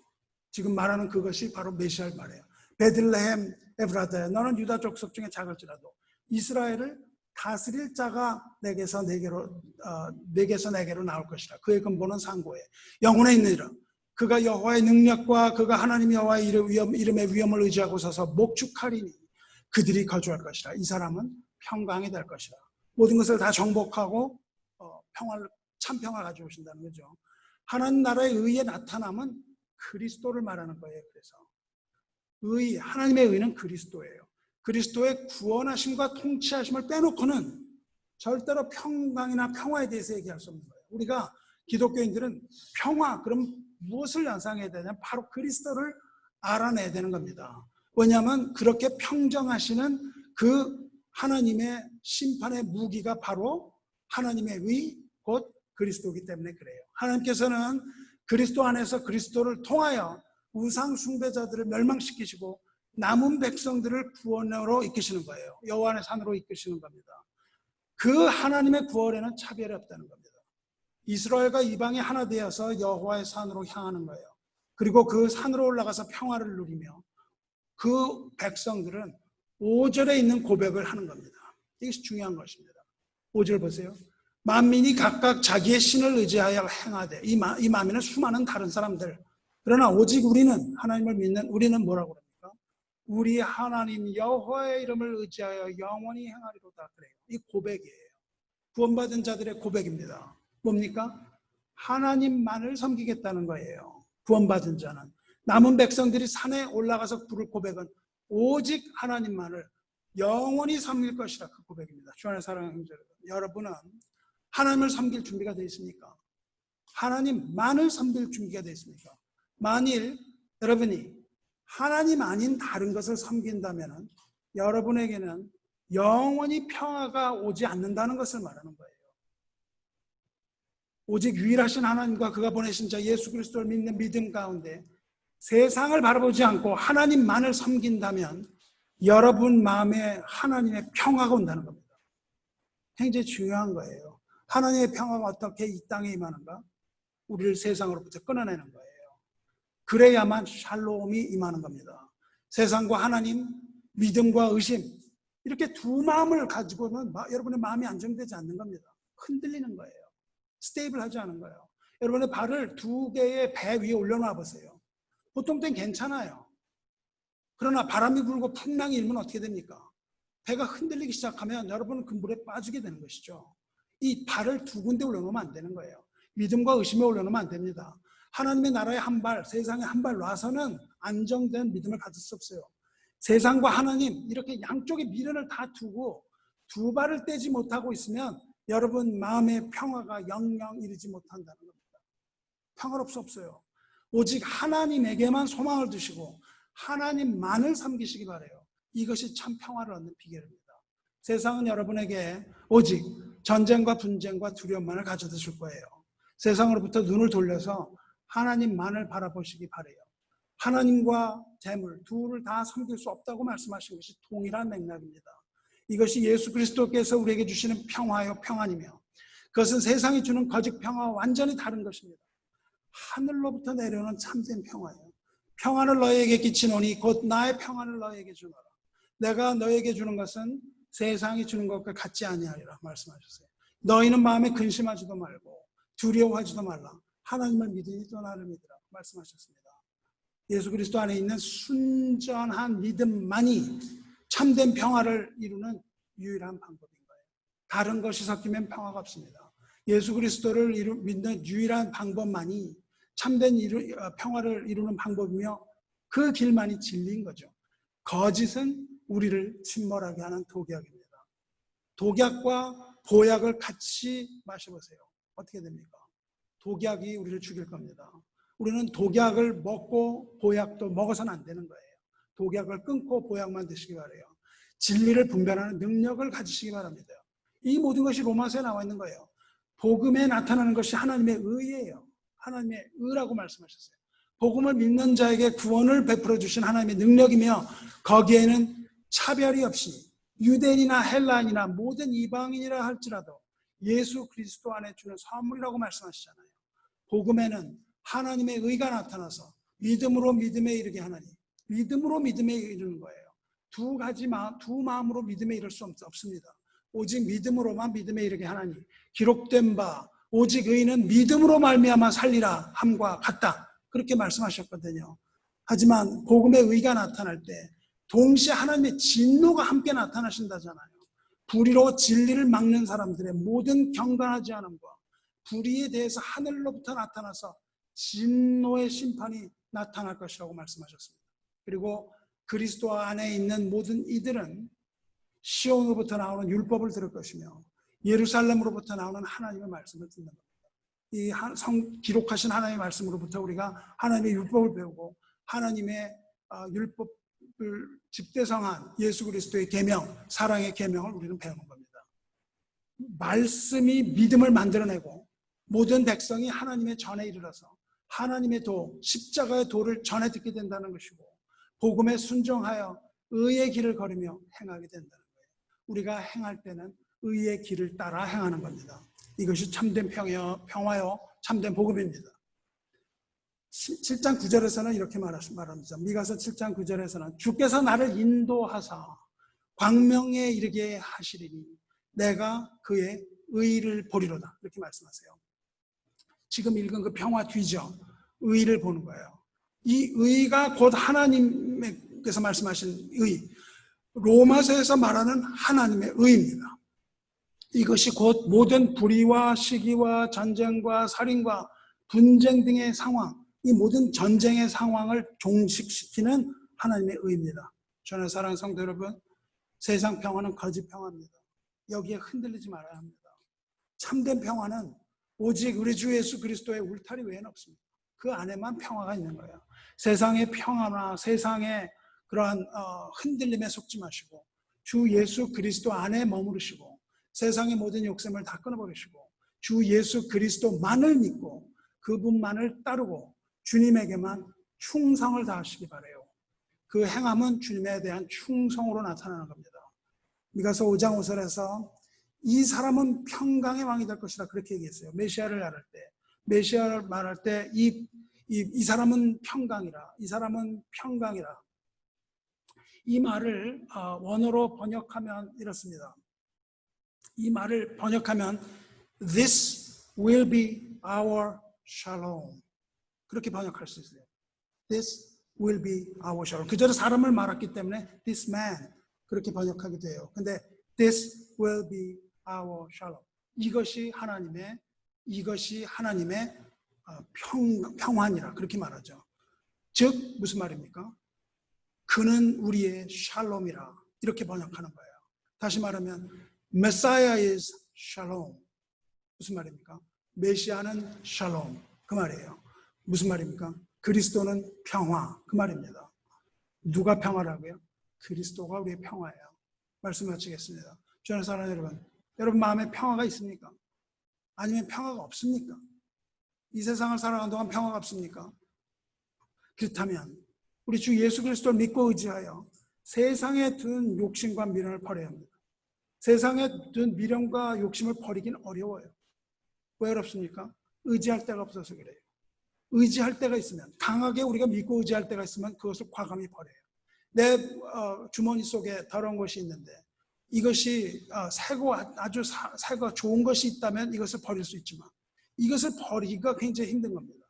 지금 말하는 그것이 바로 메시아를 말해요. 베들레헴 에브라다야, 너는 유다 족속 중에 작을지라도 이스라엘을 다스릴 자가 내게서 내게로 나올 것이라. 그의 근본은 상고에 영혼에 있느니라. 그가 여호와의 능력과 그가 하나님 여호와의 이름의 위엄을 의지하고 서서 목축하리니 그들이 거주할 것이라. 이 사람은 평강이 될 것이라. 모든 것을 다 정복하고 평화를, 참 평화 가져오신다는 거죠. 하나님 나라의 의의 나타남은 그리스도를 말하는 거예요. 그래서 하나님의 의는 그리스도예요. 그리스도의 구원하심과 통치하심을 빼놓고는 절대로 평강이나 평화에 대해서 얘기할 수 없는 거예요. 우리가 기독교인들은 평화, 그럼 무엇을 연상해야 되냐면 바로 그리스도를 알아내야 되는 겁니다. 왜냐하면 그렇게 평정하시는 그 하나님의 심판의 무기가 바로 하나님의 의, 곧 그리스도이기 때문에 그래요. 하나님께서는 그리스도 안에서 그리스도를 통하여 우상 숭배자들을 멸망시키시고 남은 백성들을 구원으로 이끄시는 거예요. 여호와의 산으로 이끄시는 겁니다. 그 하나님의 구원에는 차별이 없다는 겁니다. 이스라엘과 이방이 하나 되어서 여호와의 산으로 향하는 거예요. 그리고 그 산으로 올라가서 평화를 누리며 그 백성들은 5절에 있는 고백을 하는 겁니다. 이것이 중요한 것입니다. 5절 보세요. 만민이 각각 자기의 신을 의지하여 행하되, 이 만민은 수많은 다른 사람들. 그러나 오직 우리는, 하나님을 믿는 우리는 뭐라고 그럽니까? 우리 하나님 여호와의 이름을 의지하여 영원히 행하리로다 그래요. 이 고백이에요. 구원받은 자들의 고백입니다. 뭡니까? 하나님만을 섬기겠다는 거예요. 구원받은 자는. 남은 백성들이 산에 올라가서 부를 고백은 오직 하나님만을 영원히 섬길 것이라, 그 고백입니다. 주 안에 사랑하는 형제 여러분, 여러분은 하나님을 섬길 준비가 되어 있습니까? 하나님만을 섬길 준비가 되어 있습니까? 만일 여러분이 하나님 아닌 다른 것을 섬긴다면 여러분에게는 영원히 평화가 오지 않는다는 것을 말하는 거예요. 오직 유일하신 하나님과 그가 보내신 자 예수 그리스도를 믿는 믿음 가운데 세상을 바라보지 않고 하나님만을 섬긴다면 여러분 마음에 하나님의 평화가 온다는 겁니다. 굉장히 중요한 거예요. 하나님의 평화가 어떻게 이 땅에 임하는가? 우리를 세상으로부터 끊어내는 거예요. 그래야만 샬롬이 임하는 겁니다. 세상과 하나님, 믿음과 의심, 이렇게 두 마음을 가지고는 여러분의 마음이 안정되지 않는 겁니다. 흔들리는 거예요. 스테이블하지 않은 거예요. 여러분의 발을 두 개의 배 위에 올려놔 보세요. 보통 땐 괜찮아요. 그러나 바람이 불고 풍랑이 일면 어떻게 됩니까? 배가 흔들리기 시작하면 여러분은 그 물에 빠지게 되는 것이죠. 이 발을 두 군데 올려놓으면 안 되는 거예요. 믿음과 의심에 올려놓으면 안 됩니다. 하나님의 나라에 한 발, 세상에 한 발 놔서는 안정된 믿음을 가질 수 없어요. 세상과 하나님, 이렇게 양쪽에 미련을 다 두고 두 발을 떼지 못하고 있으면 여러분 마음의 평화가 영영 이르지 못한다는 겁니다. 평화롭 수 없어요. 오직 하나님에게만 소망을 두시고 하나님만을 섬기시기 바라요. 이것이 참 평화를 얻는 비결입니다. 세상은 여러분에게 오직 전쟁과 분쟁과 두려움만을 가져다 줄 거예요. 세상으로부터 눈을 돌려서 하나님만을 바라보시기 바라요. 하나님과 재물 둘을 다 섬길 수 없다고 말씀하신 것이 동일한 맥락입니다. 이것이 예수 그리스도께서 우리에게 주시는 평화요 평안이며 그것은 세상이 주는 거짓 평화와 완전히 다른 것입니다. 하늘로부터 내려오는 참된 평화예요. 평안을 너에게 끼치노니 곧 나의 평안을 너에게 주노라. 내가 너에게 주는 것은 세상이 주는 것과 같지 아니하리라 말씀하셨어요. 너희는 마음에 근심하지도 말고 두려워하지도 말라. 하나님을 믿으니 또 나를 믿으라 말씀하셨습니다. 예수 그리스도 안에 있는 순전한 믿음만이 참된 평화를 이루는 유일한 방법인 거예요. 다른 것이 섞이면 평화가 없습니다. 예수 그리스도를 믿는 유일한 방법만이 참된 평화를 이루는 방법이며 그 길만이 진리인 거죠. 거짓은 우리를 침몰하게 하는 독약입니다. 독약과 보약을 같이 마셔보세요. 어떻게 됩니까? 독약이 우리를 죽일 겁니다. 우리는 독약을 먹고 보약도 먹어서는 안 되는 거예요. 독약을 끊고 보약만 드시기 바라요. 진리를 분별하는 능력을 가지시기 바랍니다. 이 모든 것이 로마서에 나와 있는 거예요. 복음에 나타나는 것이 하나님의 의예요. 하나님의 의라고 말씀하셨어요. 복음을 믿는 자에게 구원을 베풀어 주신 하나님의 능력이며 거기에는 차별이 없이 유대인이나 헬라인이나 모든 이방인이라 할지라도 예수 그리스도 안에 주는 선물이라고 말씀하시잖아요. 복음에는 하나님의 의가 나타나서 믿음으로 믿음에 이르게 하나니 믿음으로 믿음에 이르는 거예요. 두 마음으로 믿음에 이를 수 없습니다. 오직 믿음으로만 믿음에 이르게 하나니 기록된 바 오직 의인은 믿음으로 말미암아 살리라 함과 같다. 그렇게 말씀하셨거든요. 하지만 복음의 의가 나타날 때 동시에 하나님의 진노가 함께 나타나신다잖아요. 불의로 진리를 막는 사람들의 모든 경건하지 않음과 불의에 대해서 하늘로부터 나타나서 진노의 심판이 나타날 것이라고 말씀하셨습니다. 그리고 그리스도 안에 있는 모든 이들은 시온으로부터 나오는 율법을 들을 것이며 예루살렘으로부터 나오는 하나님의 말씀을 듣는 겁니다. 이 기록하신 하나님의 말씀으로부터 우리가 하나님의 율법을 배우고 하나님의 율법을 집대성한 예수 그리스도의 계명, 사랑의 계명을 우리는 배우는 겁니다. 말씀이 믿음을 만들어내고 모든 백성이 하나님의 전에 이르러서 하나님의 도, 십자가의 도를 전해 듣게 된다는 것이고 복음에 순종하여 의의 길을 걸으며 행하게 된다는 거예요. 우리가 행할 때는 의의 길을 따라 행하는 겁니다. 이것이 참된 평화요 참된 복음입니다. 7장 9절에서는 이렇게 말합니다. 미가서 7장 9절에서는 주께서 나를 인도하사 광명에 이르게 하시리니 내가 그의 의를 보리로다. 이렇게 말씀하세요. 지금 읽은 그 평화 뒤죠. 의를 보는 거예요. 이 의가 곧 하나님께서 말씀하신 의, 로마서에서 말하는 하나님의 의입니다. 이것이 곧 모든 불의와 시기와 전쟁과 살인과 분쟁 등의 상황, 이 모든 전쟁의 상황을 종식시키는 하나님의 의입니다. 저는 사랑하는 성도 여러분, 세상 평화는 거짓 평화입니다. 여기에 흔들리지 말아야 합니다. 참된 평화는 오직 우리 주 예수 그리스도의 울타리 외에는 없습니다. 그 안에만 평화가 있는 거예요. 세상의 평화나 세상의 그러한 흔들림에 속지 마시고 주 예수 그리스도 안에 머무르시고 세상의 모든 욕심을 다 끊어버리시고 주 예수 그리스도만을 믿고 그분만을 따르고 주님에게만 충성을 다하시기 바라요. 그 행함은 주님에 대한 충성으로 나타나는 겁니다. 미가서 5장 5절에서 이 사람은 평강의 왕이 될 것이라 그렇게 얘기했어요. 메시아를 말할 때, 메시아를 말할 때 이 사람은 평강이라, 이 사람은 평강이라. 이 말을 원어로 번역하면 이렇습니다. 이 말을 번역하면 This will be our shalom. 그렇게 번역할 수 있어요. This will be our shalom. 그저로 사람을 말했기 때문에 this man 그렇게 번역하기도 해요. 근데 this will be our shalom. 이것이 하나님의 평안이라 그렇게 말하죠. 즉 무슨 말입니까? 그는 우리의 샬롬이라 이렇게 번역하는 거예요. 다시 말하면 Messiah is shalom. 무슨 말입니까? 메시아는 샬롬 그 말이에요. 무슨 말입니까? 그리스도는 평화 그 말입니다. 누가 평화라고요? 그리스도가 우리의 평화예요. 말씀 마치겠습니다. 주의 사랑 여러분 마음에 평화가 있습니까? 아니면 평화가 없습니까? 이 세상을 살아가는 동안 평화가 없습니까? 그렇다면 우리 주 예수 그리스도를 믿고 의지하여 세상에 든 욕심과 미련을 버려야 합니다. 세상에 든 미련과 욕심을 버리긴 어려워요. 왜 어렵습니까? 의지할 데가 없어서 그래요. 의지할 때가 있으면, 강하게 우리가 믿고 의지할 때가 있으면 그것을 과감히 버려요. 내 주머니 속에 더러운 것이 있는데 이것이 새고 아주 새고 좋은 것이 있다면 이것을 버릴 수 있지만 이것을 버리기가 굉장히 힘든 겁니다.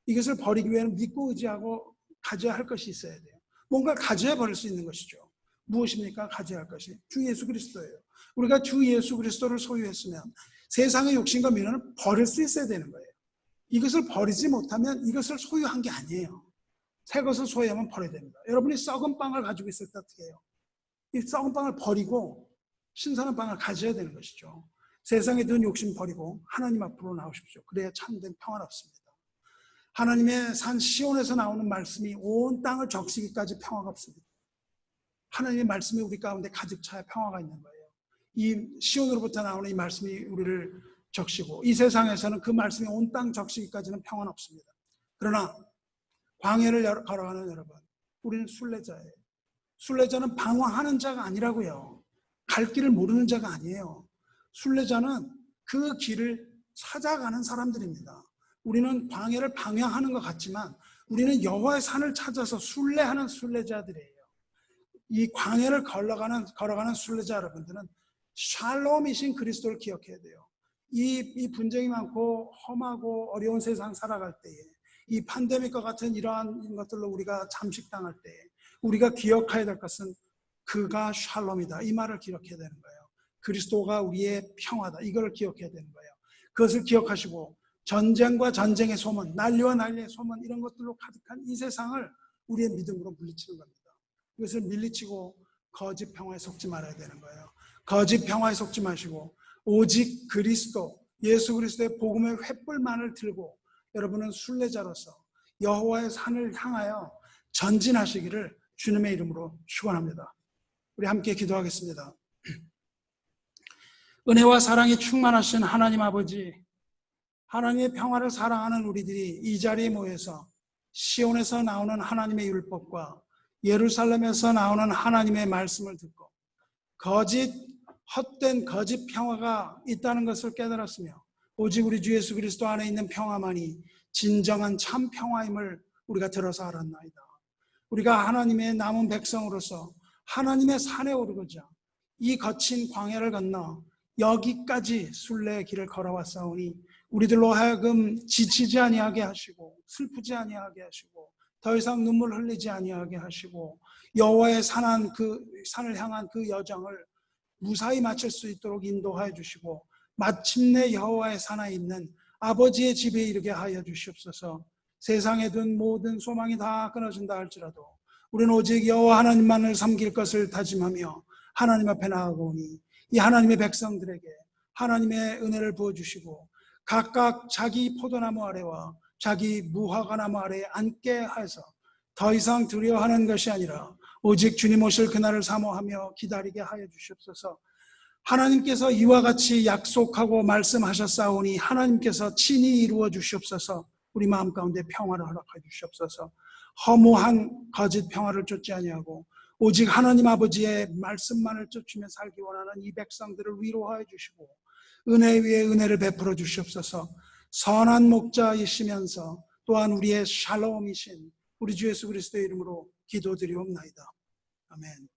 이것을 버리기 위해는 믿고 의지하고 가져야 할 것이 있어야 돼요. 뭔가 가져야 버릴 수 있는 것이죠. 무엇입니까? 가져야 할 것이 주 예수 그리스도예요. 우리가 주 예수 그리스도를 소유했으면 세상의 욕심과 미련은 버릴 수 있어야 되는 거예요. 이것을 버리지 못하면 이것을 소유한 게 아니에요. 새 것을 소유하면 버려야 됩니다. 여러분이 썩은 빵을 가지고 있을 때 어떻게 해요? 이 썩은 빵을 버리고 신선한 빵을 가져야 되는 것이죠. 세상에 든 욕심 버리고 하나님 앞으로 나오십시오. 그래야 참된 평화는 없습니다. 하나님의 산 시온에서 나오는 말씀이 온 땅을 적시기까지 평화가 없습니다. 하나님의 말씀이 우리 가운데 가득 차야 평화가 있는 거예요. 이 시온으로부터 나오는 이 말씀이 우리를 적시고 이 세상에서는 그 말씀이 온 땅 적시기까지는 평화는 없습니다. 그러나 광야를 걸어가는 여러분, 우리는 순례자예요. 순례자는 방황하는 자가 아니라고요. 갈 길을 모르는 자가 아니에요. 순례자는 그 길을 찾아가는 사람들입니다. 우리는 광야를 방향하는 것 같지만 우리는 여호와의 산을 찾아서 순례하는 순례자들이에요. 이 광야를 걸어가는 순례자 여러분들은 샬롬이신 그리스도를 기억해야 돼요. 이 분쟁이 많고 험하고 어려운 세상 살아갈 때에 이 팬데믹과 같은 이러한 것들로 우리가 잠식당할 때에 우리가 기억해야 될 것은 그가 샬롬이다. 이 말을 기억해야 되는 거예요. 그리스도가 우리의 평화다. 이걸 기억해야 되는 거예요. 그것을 기억하시고 전쟁과 전쟁의 소문, 난리와 난리의 소문 이런 것들로 가득한 이 세상을 우리의 믿음으로 물리치는 겁니다. 이것을 물리치고 거짓 평화에 속지 말아야 되는 거예요. 거짓 평화에 속지 마시고 오직 그리스도, 예수 그리스도의 복음의 횃불만을 들고 여러분은 순례자로서 여호와의 산을 향하여 전진하시기를 주님의 이름으로 축원합니다. 우리 함께 기도하겠습니다. 은혜와 사랑이 충만하신 하나님 아버지, 하나님의 평화를 사랑하는 우리들이 이 자리에 모여서 시온에서 나오는 하나님의 율법과 예루살렘에서 나오는 하나님의 말씀을 듣고 헛된 거짓 평화가 있다는 것을 깨달았으며 오직 우리 주 예수 그리스도 안에 있는 평화만이 진정한 참 평화임을 우리가 들어서 알았나이다. 우리가 하나님의 남은 백성으로서 하나님의 산에 오르고자 이 거친 광야를 건너 여기까지 순례의 길을 걸어왔사오니 우리들로 하여금 지치지 아니하게 하시고 슬프지 아니하게 하시고 더 이상 눈물 흘리지 아니하게 하시고 여호와의 산을 향한 그 여정을 무사히 마칠 수 있도록 인도하여 주시고 마침내 여호와의 산에 있는 아버지의 집에 이르게 하여 주시옵소서. 세상에 둔 모든 소망이 다 끊어진다 할지라도 우리는 오직 여호와 하나님만을 섬길 것을 다짐하며 하나님 앞에 나아가오니 이 하나님의 백성들에게 하나님의 은혜를 부어주시고 각각 자기 포도나무 아래와 자기 무화과나무 아래에 앉게 해서 더 이상 두려워하는 것이 아니라 오직 주님 오실 그날을 사모하며 기다리게 하여 주시옵소서. 하나님께서 이와 같이 약속하고 말씀하셨사오니 하나님께서 친히 이루어 주시옵소서. 우리 마음 가운데 평화를 허락하여 주시옵소서. 허무한 거짓 평화를 쫓지 아니하고 오직 하나님 아버지의 말씀만을 쫓으며 살기 원하는 이 백성들을 위로하여 주시고 은혜 위에 은혜를 베풀어 주시옵소서. 선한 목자이시면서 또한 우리의 샬롬이신 우리 주 예수 그리스도의 이름으로 기도드리옵나이다. 아멘.